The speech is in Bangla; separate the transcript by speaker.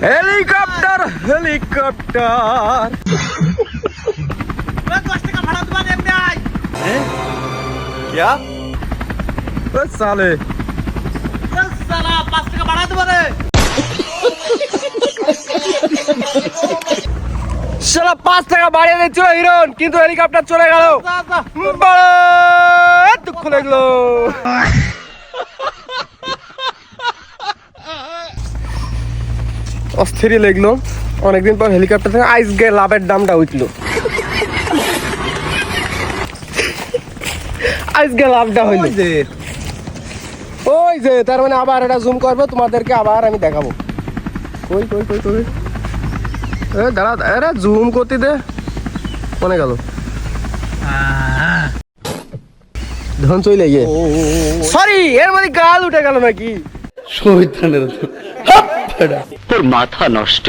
Speaker 1: हेलीकॉप्टर हेलीकॉप्टर क्या साले साला 5 টাকা বাড়িয়ে দিচ্ছিল হিরোন কিন্তু হেলিকপ্টার চলে গেল দুঃখ লাগলো অস্থির লাগলো অনেকদিন পর হেলিকপ্টার থেকে আজকে লাভের দামটা উঠলো আজকে লাভটা হইলো ওই যে তার মানে আবার এটা জুম করবো তোমাদেরকে আবার আমি দেখাবো কই কই কই কই দাঁড়া আরে জুম করতে দে মনে গেল ধন চলে গিয়ে সরি এর মধ্যে গাল উঠে গেল নাকি
Speaker 2: তোর মাথা নষ্ট।